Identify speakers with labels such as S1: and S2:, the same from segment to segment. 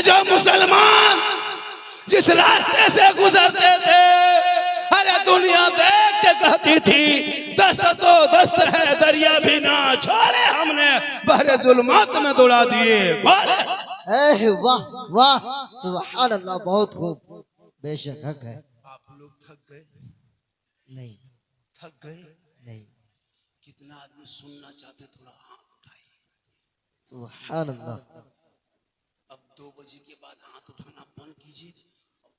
S1: जो मुसलमान जिस रास्ते से गुजरते थे, अरे दुनिया देख के कहती थी दस्त तो दस्त है, दरिया भी ना छोड़े, हमने बहरे जुल्मात में दौड़ा दिए। बोले
S2: वाह वाह, सुभान अल्लाह, बहुत खूब। बेशक हक है।
S1: आप लोग थक गए?
S2: नहीं
S1: थक गए?
S2: नहीं।
S1: कितना आदमी सुनना चाहते, थोड़ा हाथ उठाइए।
S2: सुभान अल्लाह।
S1: अब 2 बजे के बाद हाथ उठाना बंद कीजिए,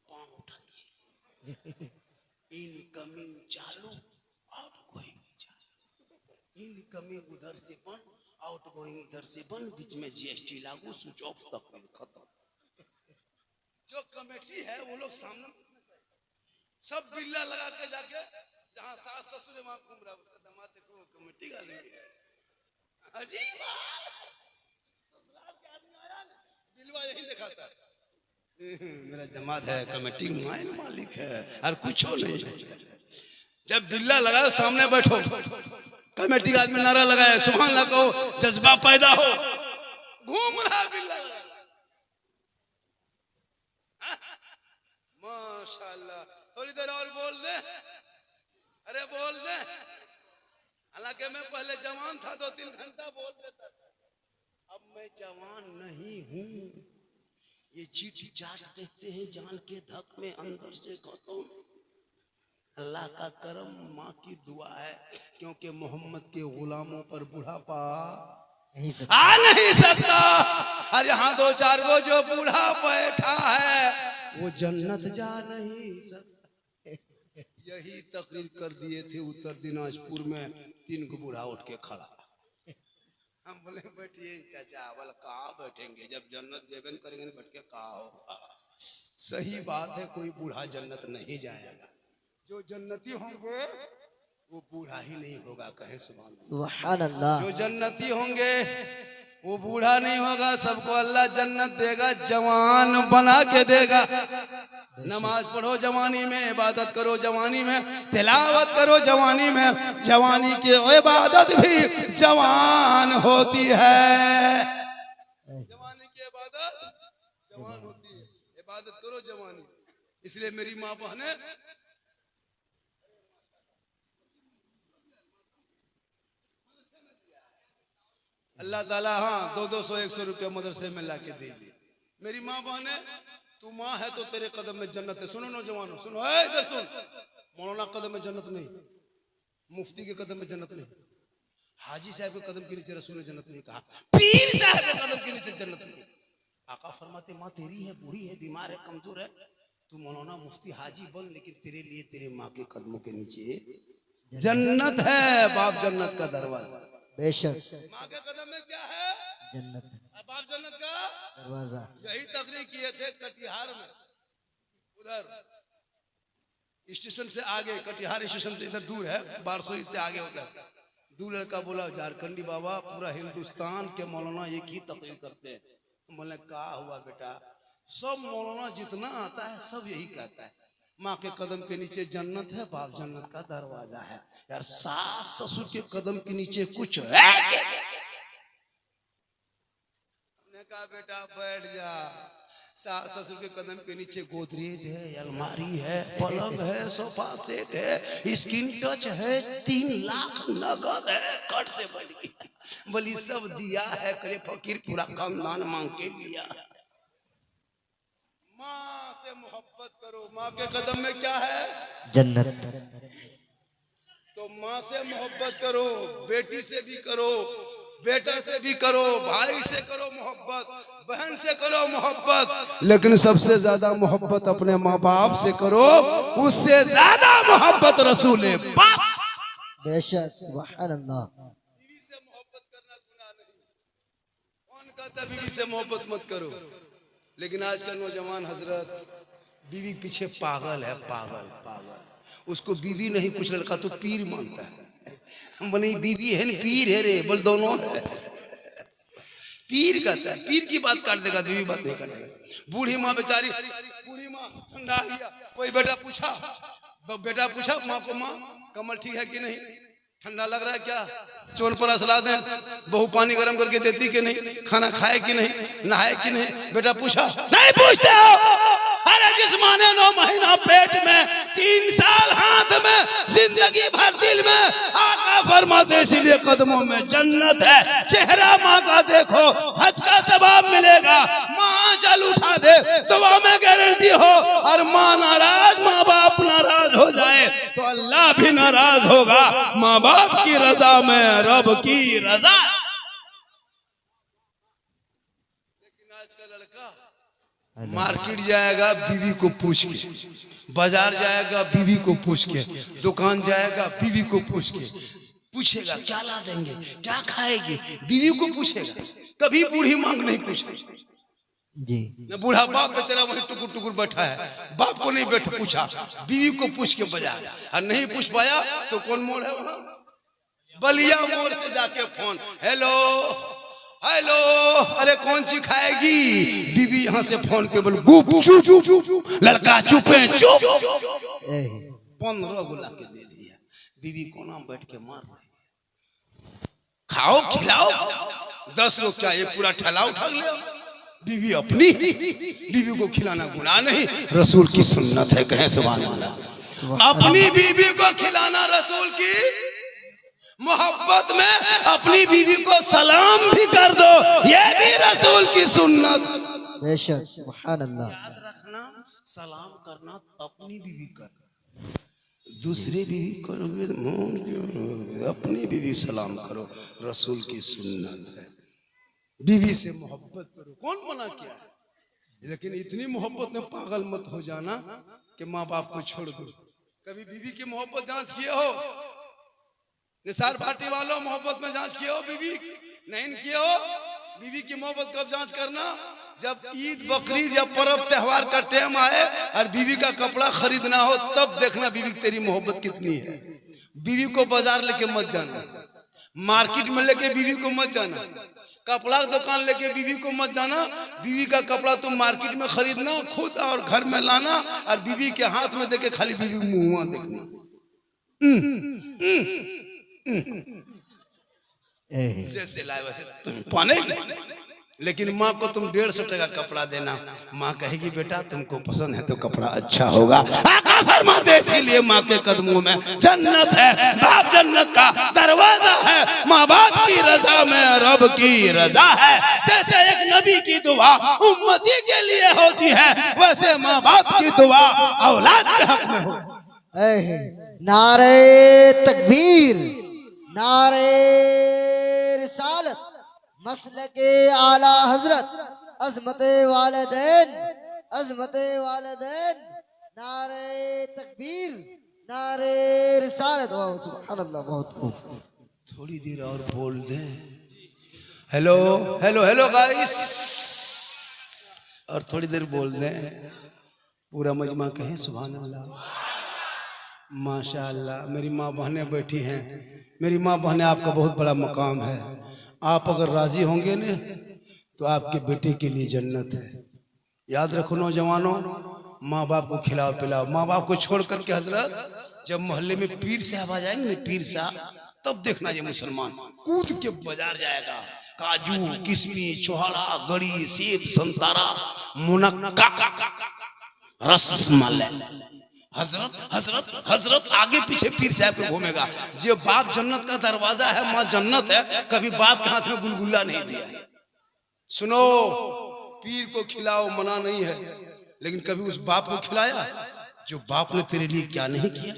S1: पाँव उठाइए। इनकमिंग चालू, आउटगोइंग चालू। इनकमिंग उधर से बंद, आउटगोइंग इधर से बंद, बीच में जीएसटी लागू, स्विच ऑफ तक खत्म। जो कमेटी है वो लोग सामने सब बिल्ला लगा के जाके जहाँ सास ससुर वहां घूम रहा है, उसका दामाद देखो कमेटी का आदमी है। अजीब ससुराल के आदमी आया ना, बिलवा यही दिखाता है, मेरा जमात है, कमेटी मालिक है, और कुछ नहीं। जब बिल्ला लगाओ सामने बैठो, कमेटी का आदमी नारा लगाए, सुभान अल्लाह कहो, जज्बा पैदा हो, घूम रहा बिल्ला। माशाल्लाह, थोड़ी देर और बोल दे, अरे बोल दे। हालांकि मैं पहले जवान था, 2-3 घंटा बोल देता था, अब मैं जवान नहीं हूँ। ये चीट चाट कहते हैं, जान के धक में अंदर से खत्म। अल्लाह का करम, माँ की दुआ है, क्योंकि मोहम्मद के गुलामों पर बुढ़ापा आ नहीं सकता। और यहाँ 2-4 गो जो बूढ़ा बैठा है वो जन्नत जा नहीं सकता। यही तकरीर कर दिए थे उत्तर दिनाजपुर में, 3 गो बूढ़ा उठ के खड़ा। हम बोले बैठिए चाचा, बोले कहाँ बैठेंगे, जब जन्नत जेबन करेंगे बैठ के कहाँ होगा। सही बात है, कोई बूढ़ा जन्नत नहीं जाएगा, जो जन्नती होंगे वो बूढ़ा ही नहीं होगा, कहे सुभान अल्लाह। जो जन्नती होंगे वो बूढ़ा नहीं होगा, सबको अल्लाह जन्नत देगा, जवान बना के देगा। नमाज पढ़ो जवानी में, इबादत करो जवानी में, तिलावत करो जवानी में, जवानी की इबादत भी जवान होती है। जवानी की इबादत जवान होती है, इबादत करो जवानी। इसलिए मेरी माँ बहने, अल्लाह ताला हाँ 200-100 रुपया मदरसे में ला के दीजिए। मेरी माँ बहने, तू माँ है तो तेरे कदम में जन्नत है। सुनो नौजवानों, सुनो, इधर सुन। मौलाना कदम में जन्नत नहीं, मुफ्ती के कदम में जन्नत नहीं, हाजी साहब के कदम के नीचे रसूल ने जन्नत नहीं कहा, पीर साहब के कदम के नीचे जन्नत नहीं। आका फरमाते, माँ तेरी है, बूढ़ी है, बीमार है, कमजोर है, तू मौलाना मुफ्ती हाजी बन, लेकिन तेरे लिए तेरे माँ के कदमों के नीचे जन्नत है। बाप जन्नत का दरवाजा,
S2: बेशक।
S1: माँ के कदम में क्या है?
S2: जन्नत।
S1: बाप जन्नत का
S2: दरवाजा।
S1: यही तकरीर किए थे कटिहार में, उधर स्टेशन से आगे, कटिहार स्टेशन से इधर दूर है, बारसोई से आगे उधर। 2 लड़का बोला, झारखंडी बाबा पूरा हिंदुस्तान के मौलाना एक ही तकरीर करते हैं। बोले क्या हुआ बेटा, सब मौलाना जितना आता है सब यही कहता है, माँ के कदम के नीचे जन्नत है, बाप जन्नत का दरवाजा है। यार सास ससुर के कदम के नीचे कुछ है? हमने कहा बेटा बैठ जा, सास ससुर के कदम के नीचे गोदरेज है, अलमारी है, पलंग है, सोफा सेट है, स्किन टच है, 3 लाख नगद है, कट से बढ़ गया। बोली सब दिया है, करे फकीर पूरा खानदान मांग के लिया। माँ से मोहब्बत करो, माँ के कदम में क्या है? जन्नत। तो माँ से मोहब्बत करो, बेटी से भी करो, बेटा से भी करो, भाई से करो मोहब्बत, बहन से करो मोहब्बत, लेकिन सबसे ज्यादा मोहब्बत अपने माँ बाप से करो, उससे ज्यादा मोहब्बत रसूल पाक।
S2: बेशक, सुभान अल्लाह।
S1: बीवी से मोहब्बत करना गुनाह नहीं, कौन कहता बीवी से मोहब्बत मत करो? लेकिन आज का नौजवान हजरत बीवी पीछे पागल है, पागल पागल। उसको बीवी नहीं, कुछ लड़का तो पीर मानता है। बोले बीवी है नहीं, पीर है रे, बोल दोनों है। पीर कहता है, पीर की बात काट देगा, बीवी बात नहीं काटेगा। बूढ़ी माँ बेचारी, बूढ़ी माँ ठंडा गया, कोई बेटा पूछा माँ को, माँ कमर ठीक है कि नहीं? ठंडा लग रहा है क्या? चोन पर असला दें, बहू पानी गर्म करके देती कि नहीं, खाना खाए कि नहीं, नहाए कि नहीं? बेटा पूछा नहीं पूछते हो? अरे जिस माँ ने 9 महीना पेट में, 3 साल हाथ में, जिंदगी भर दिल में, आका फरमाते इसीलिए कदमों में जन्नत है। चेहरा माँ का देखो, हज का सवाब मिलेगा। माँ जल उठा दे, दुआ में गारंटी हो। और माँ नाराज, माँ बाप नाराज हो जाए तो अल्लाह भी नाराज होगा। माँ बाप की रजा में रब की रजा। लेकिन आज का लड़का मार्केट जाएगा बीवी को पूछ के, बाजार जाएगा बीवी को पूछ के, दुकान जाएगा बीवी को पूछ के, पूछेगा क्या ला देंगे, क्या खाएगी, बीवी को पूछेगा। कभी बूढ़ी मांग नहीं पूछेगी
S2: जी।
S1: न बूढ़ा बाप बेचारा वहीं टुकुर टुकुर बैठा है, बाप को नहीं बैठ पूछा, बीवी को पूछ के बाजार। और नहीं पूछ पाया तो कौन मोड़ है वहां, बलिया मोड़ से जाके फोन, हेलो हेलो, अरे कौन सी खाएगी? बीवी यहाँ से फोन पे बोल गुप चुप चुप, लड़का चुपे चुप। 15 गुला के दे दिया, बीवी को नाम बैठ के मार रही, खाओ खिलाओ। 10 लोग क्या ये पूरा ठेला उठा लिया? बीवी अपनी, बीवी को खिलाना गुनाह नहीं, रसूल की सुन्नत है, कहे सुभान अल्लाह। अपनी बीवी को खिलाना रसूल की मोहब्बत में, अपनी बीवी को सलाम भी कर दो, ये भी रसूल की सुन्नत।
S2: बेशक, सुभान अल्लाह।
S1: याद रखना, सलाम करना अपनी बीवी कर, दूसरी बीवी करोगे अपनी बीवी सलाम करो, रसूल की सुन्नत है। बीवी से मोहब्बत करो, कौन मना किया है? लेकिन इतनी मोहब्बत में पागल मत हो जाना कि माँ बाप को छोड़ दो। कभी बीवी की मोहब्बत जांच किए हो? निसार भाटी वालों मोहब्बत में जांच किए हो? बीवी नहीं किए हो? बीवी की मोहब्बत कब जांच करना? जब ईद बकरीद या पर्व त्योहार का टाइम आए और बीवी का कपड़ा खरीदना हो, तब देखना बीवी तेरी मोहब्बत कितनी है। बीवी को बाजार लेके मत जाना, मार्केट में लेके बीवी को मत जाना, कपड़ा दुकान लेके बीवी को मत जाना। बीवी का कपड़ा तुम मार्केट में खरीदना खुद और घर में लाना, और बीवी के हाथ में देके खाली बीवी मुंह देखना। जैसे लाए वैसे पाने। लेकिन माँ को तुम 150 टका कपड़ा देना, माँ कहेगी बेटा तुमको पसंद है तो कपड़ा अच्छा होगा। आका फरमाते इसीलिए माँ के कदमों में जन्नत है, बाप जन्नत का दरवाजा है। माँ बाप की रजा में रब की रजा है। जैसे एक नबी की दुआ उम्मती के लिए होती है, वैसे माँ बाप की दुआ औलाद के हक में हो।
S2: नारे तकबीर, नारे रिसालत, मसलके आला हजरत, अजमते वालिदैन, अजमते वालिदैन, नारे तकबीर, नारे रिसालत। वाह सुभान अल्लाह, बहुत खूब।
S1: थोड़ी देर और बोल दें, हेलो हेलो हेलो गाइस, और थोड़ी देर बोल दें, पूरा मजमा कहें सुभान अल्लाह, माशाअल्लाह। मेरी माँ बहनें बैठी हैं, मेरी माँ बहनें, आपका बहुत बड़ा मकाम है। आप अगर राजी होंगे न तो आपके बेटे के लिए जन्नत है। याद रखो नौजवानों, माँ बाप को खिलाओ पिलाओ। माँ बाप को छोड़ करके हजरत जब मोहल्ले में पीर साहब आ जाएंगे, पीर साहब, तब देखना ये मुसलमान कूद के बाजार जाएगा। काजू किशमिश छोहाड़ा गड़ी सेब संतरा मुनक्का रसमलाई, हजरत हजरत हजरत आगे पीछे पीर साहब पे घूमेगा। जो बाप जन्नत का दरवाजा है, माँ जन्नत है, कभी बाप के हाथ में गुलगुला नहीं दिया। सुनो, पीर को खिलाओ मना नहीं है, लेकिन कभी उस बाप को खिलाया जो बाप ने तेरे लिए क्या नहीं किया।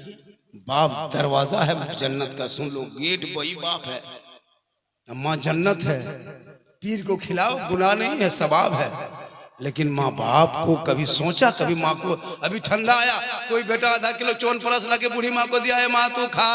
S1: बाप दरवाजा है जन्नत का, सुन लो, गेट वही बाप है। माँ जन्नत है, पीर को खिलाओ गुनाह नहीं है, सवाब है। लेकिन माँ बाप को कभी सोचा, कभी माँ को, अभी ठंडा आया, कोई बेटा आधा किलो चोन परस ला के बूढ़ी माँ को दिया है, माँ तू खा,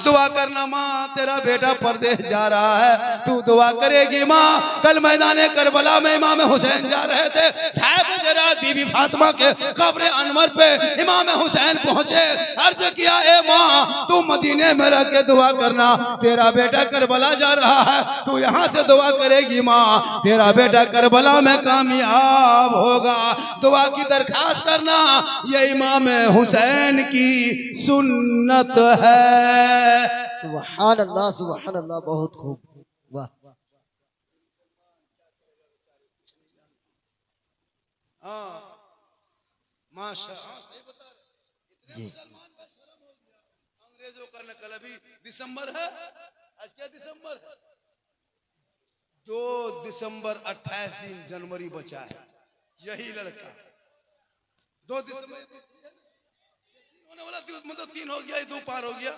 S1: दुआ करना माँ तेरा बेटा परदेश जा रहा है, तू दुआ करेगी माँ। कल मैदाने करबला में इमाम हुसैन जा रहे थे, 2:30 बजे रात बीबी फातिमा के कब्र अनवर पे इमाम हुसैन पहुंचे, अर्ज किया ए माँ तू मदीने में रह के दुआ करना, तेरा बेटा करबला जा रहा है, तू यहाँ से दुआ करेगी माँ, तेरा बेटा करबला में कामयाब होगा। दुआ की दरखास्त करना, ये इमाम हुसैन की सुन्नत है।
S2: सुभान अल्लाह, बहुत खूब। वाह
S1: हाँ माशा, हाँ सही बता रहे। इतने
S2: जी।
S1: मुसलमान का शर्म हो गया। अंग्रेजों का नकल। अभी दिसंबर है, आज क्या दिसंबर है? 2 दिसंबर 28 दिन जनवरी बचा है। यही लड़का 2 दिसंबर होने वाला, मतलब 3 हो गया, 2 पार हो गया।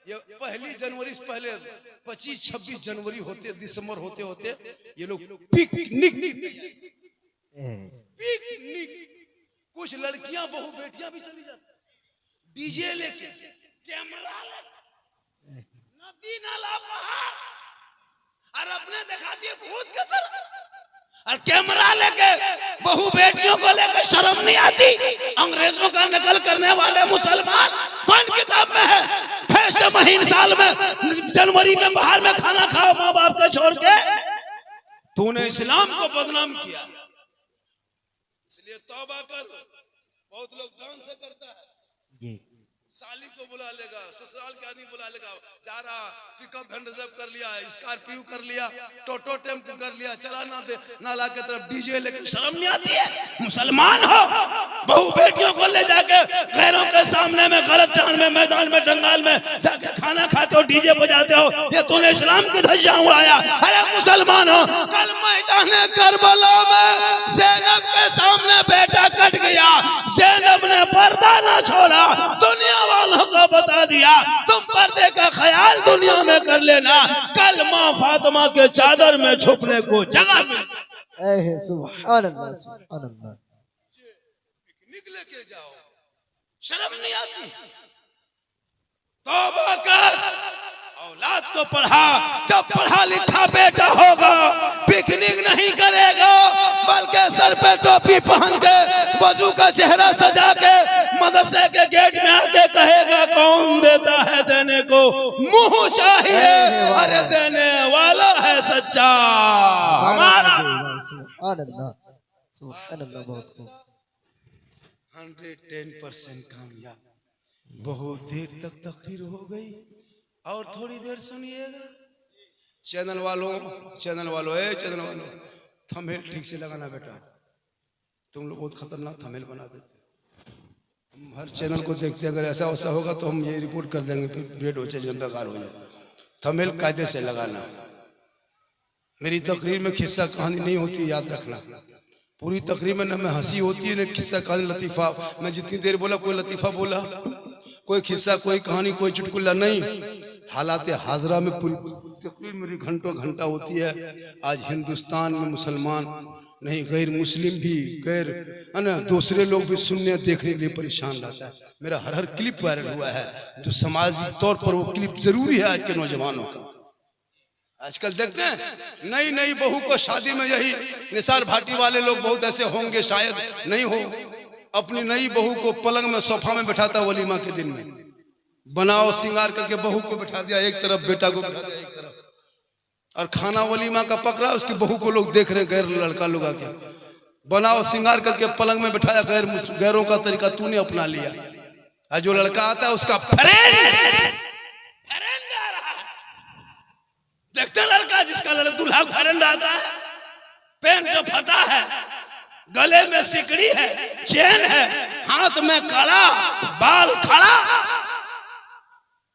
S1: ये 1 जनवरी से पहले 25-26 जनवरी होते, दिसंबर होते होते ये लोग पिकनिक, कुछ लड़कियां बहू बेटियां भी चली जाती, डीजे लेके, कैमरा लेके, नदी नाला पहाड़, और अपने दिखाती है भूत की तरह, और कैमरा लेके बहू बेटियों को लेकर शर्म नहीं आती। अंग्रेजों का नकल करने वाले मुसलमान कौन किताब में है? फैस्ट महीने साल में जनवरी में बाहर में खाना खाओ माँ बाप का छोड़ के, तूने इस्लाम को बदनाम किया, इसलिए तौबा कर। बहुत लोग डांस से करता है
S2: जी।
S1: साली को बुला लेगा, ससुराल के आदमी बुला लेगा, जा रहा पिकअप वैन रिजर्व कर लिया, स्कॉर्पियो कर लिया, टोटो टेम्पो कर लिया, चला ना दे नाला के तरफ डीजे लेके, शर्म नहीं आती है? मुसलमान हो, बहू बेटियों को ले जाके गैरों के सामने में गलत टान में मैदान में जंगल में जाके खाना खाते हो, डीजे बजाते हो, ये तूने इस्लाम की धज्जियां उड़ाया। अरे मुसलमान हो, कल मैदान करबला में ज़ैनब के सामने बेटा कट गया, ज़ैनब ने पर्दा ना छोड़ा, दुनिया वालों को बता दिया तुम पर्दे का ख्याल दुनिया में कर लेना, कल माँ फातिमा के चादर में छुपने को जगह मिल।
S2: सुभान अल्लाह, सुभान अल्लाह।
S1: पिकनिक लेके जाओ, शर्म नहीं आती? तौबा कर, औलाद को पढ़ा, जब पढ़ा लिखा बेटा होगा पिकनिक नहीं करेगा, बल्कि सर पे टोपी पहन के वजू का चेहरा सजा के मदरसे के गेट में आके कहेगा कौन देता है देने को, मुंह चाहिए, अरे देने वाला है सच्चा हमारा।
S2: सुभान अल्लाह, सुभान अल्लाह, बहुत खूब।
S1: 110% कामयाब। बहुत देर तक तकरीर हो गई और थोड़ी देर सुनिएगा। चैनल वालों, चैनल वालों, थंबनेल ठीक से लगाना बेटा, तुम लोग बहुत खतरनाक थंबनेल बना देते। हम हर चैनल को देखते हैं, अगर ऐसा वैसा होगा तो हम ये रिपोर्ट कर देंगे, फिर रेड हो जाए, बेकार हो जाए। थंबनेल कायदे से लगाना। मेरी तकरीर में किस्सा कहानी नहीं होती, याद रखना। पूरी तकरीर में न में हंसी होती है न किस्सा कहानी लतीफा। मैं जितनी देर बोला कोई लतीफा बोला, कोई किस्सा, कोई कहानी, कोई चुटकुला नहीं। हालात हाजरा में पूरी तकरीर मेरी घंटों घंटा होती है। आज हिंदुस्तान में मुसलमान नहीं, गैर मुस्लिम भी, गैर दूसरे लोग भी सुनने देखने के लिए परेशान रहता है। मेरा हर क्लिप वायरल हुआ है, तो समाजी तौर पर वो क्लिप जरूरी है आज के नौजवानों का। आजकल देखते हैं नई नई बहू को शादी में, यही निसार भाटी वाले लोग बहुत ऐसे होंगे, शायद नहीं हो, अपनी नई बहू को पलंग में सोफा में बैठाता वलीमा के दिन में, बनाओ सिंगार करके बहू को बैठा दिया एक तरफ, बेटा को बैठा दिया एक तरफ, और खाना वलीमा का पकड़ा, उसकी बहू को लोग देख रहे हैं, गैर लड़का लोग आके बनाओ सिंगार करके पलंग में बैठाया। गैरों का तरीका तूने अपना लिया। और जो लड़का आता है उसका फ्रेंड आ रहा है, देखते लड़का जिसका दूल्हा फ्रेंड आता है, पेंट फटा है, गले में सिकड़ी है, चेन है, हाथ में कड़ा, बाल खड़ा,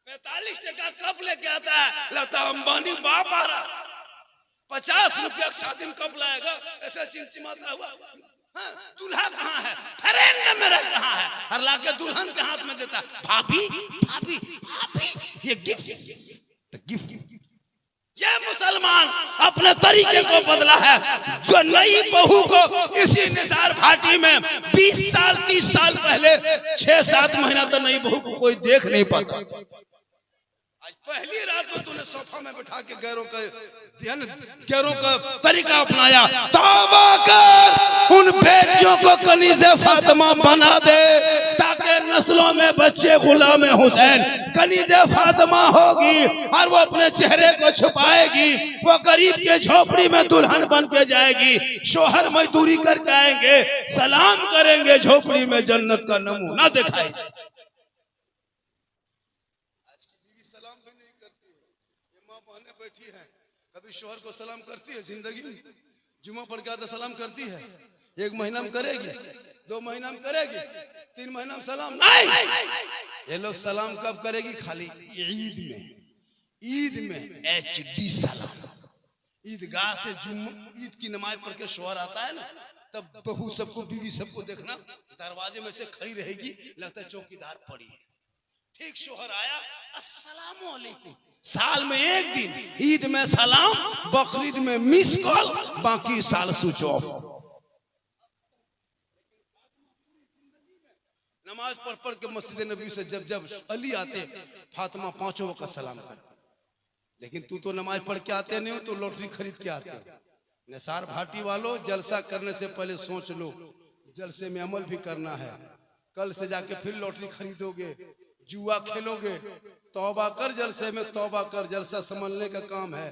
S1: 45 टका कप लेके आता है, लगता है अंबानी बाप आ रहा। 50 रुपया शादी में कप लाएगा, ऐसा चिमचिमाता हुआ। हाँ, दूल्हा कहाँ है? फ्रेंड मेरा कहाँ है? और लाके दुल्हन के हाथ में देता, भाभी भाभी भाभी, ये गिफ्ट गिफ्ट। ये मुसलमान अपने तरीके को बदला है। जो नई बहू को इसी निसार भाटी में 20 साल 30 साल पहले 6-7 महीना तो नई बहू को कोई देख नहीं पाता। आज पहली रात में तूने सोफा में बैठा के गैरों का तरीका अपनाया। तौबा कर, उन बेटियों को कनीज़े फातिमा बना दे ताकि नस्लों में बच्चे गुलाम हुसैन। कनीज़े फातिमा होगी और वो अपने चेहरे को छुपाएगी, वो गरीब के झोपड़ी में दुल्हन बन के जाएगी, शोहर मजदूरी करके आएंगे, सलाम करेंगे, झोपड़ी में जन्नत का नमूना दिखाएगी। आज की बीवी सलाम भी नहीं करती। कभी शोहर को सलाम करती है जिंदगी में? जुमा पढ़ के आता सलाम करती है? 1 महीना में करेगी, 2 महीना में करेगी, 3 महीना में सलाम नहीं। ये लोग सलाम कब करेगी? खाली ईद में। ईद में HD सलाम। ईदगाह से ईद की नमाज पढ़ के शोहर आता है ना, तब बहू सबको, बीवी सबको देखना दरवाजे में से खड़ी रहेगी, लगता है चौकीदार पड़ी है। ठीक शोहर आया, अस्सलाम वालेकुम। साल में 1 दिन ईद में सलाम, बकरीद में मिस कॉल, बाकी साल स्विच ऑफ। नमाज पढ़ पढ़ के मस्जिद नबी से जब जब अली आते, फातिमा 5 वक्त सलाम करती। लेकिन तू तो नमाज पढ़ के आते नहीं हो, तो लॉटरी खरीद के आते हो। निसार भाटी वालों, जलसा करने से पहले सोच लो, जलसे में अमल भी करना है। कल से जाके फिर लॉटरी खरीदोगे, जुआ खेलोगे, तौबा कर, जलसे में तौबा कर। जलसा संभलने का काम है।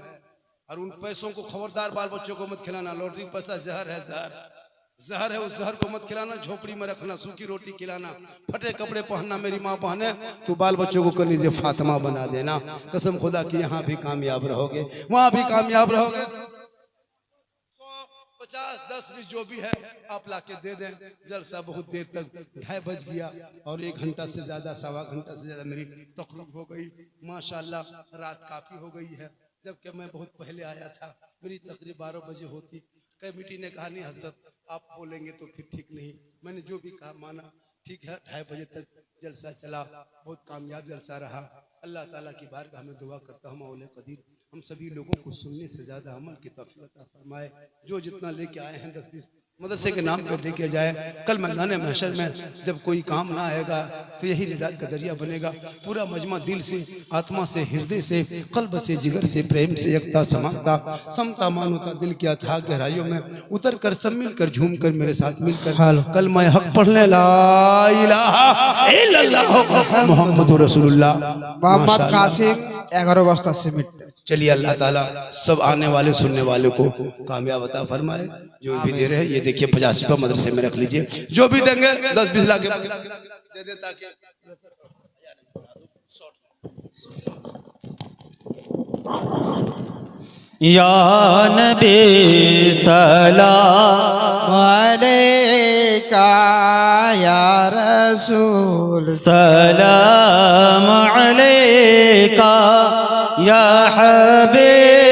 S1: और उन पैसों को खबरदार बाल बच्चों को मत खिलाना। लॉटरी पैसा जहर है, जहर है। उस जहर को मत खिलाना। झोपड़ी में रखना, सूखी रोटी खिलाना, फटे कपड़े पहनना। मेरी माँ बहने, तो बाल बच्चों को कनीज़े फातिमा बना देना। कसम खुदा की यहाँ भी कामयाब रहोगे, वहां भी कामयाब रहोगे। 50, 10, 20 जो भी है आप लाके दे दें। जलसा बहुत देर तक, 2:30 बज गया और 1 घंटा से ज्यादा, 1.25 घंटा से ज्यादा मेरी तकरीब हो गई। माशाल्लाह रात काफी हो गई है। जबकि मैं बहुत पहले आया था, मेरी तकरीब 12 बजे होती। कमेटी ने कहा नहीं हजरत आप बोलेंगे तो फिर ठीक नहीं। मैंने जो भी कहा माना, ठीक है। 2:30 बजे तक जलसा चला, बहुत कामयाब जलसा रहा। अल्लाह ताला की बारगाह में दुआ करता हूँ, मौला कदीर हम सभी लोगों को सुनने से ज्यादा अमल की तौफीक अता फरमाए। जो जितना लेके आए हैं 10-20 मदरसे के नाम पे देके जाए। कल मैदान महशर में जब कोई काम ना आएगा तो यही निजात का जरिया बनेगा। पूरा मजमा दिल से, आत्मा से, हृदय से, कल्ब से, जिगर से, प्रेम से, एकता, समानता, समता, मानवता दिल की अथाह गहराइयों में उतर कर सब मिलकर झूम कर मेरे साथ मिलकर कल मैं हक पढ़ने ला इलाहा इल्लल्लाह मुहम्मदुर रसूलुल्लाह
S3: मोहम्मद कासिम 11 बस्ता सीमेंट।
S1: चलिए अल्लाह ताला सब आने वाले सुनने वाले को कामयाब अता फरमाए। जो भी दे रहे हैं ये देखिए 50 रुपये मदरसे में रख लीजिए। जो भी देंगे 10-20 लाख दे दे ताकि
S4: या नबी सलाम
S3: अलैका या रसूल
S4: सलाम अलैका या हबीब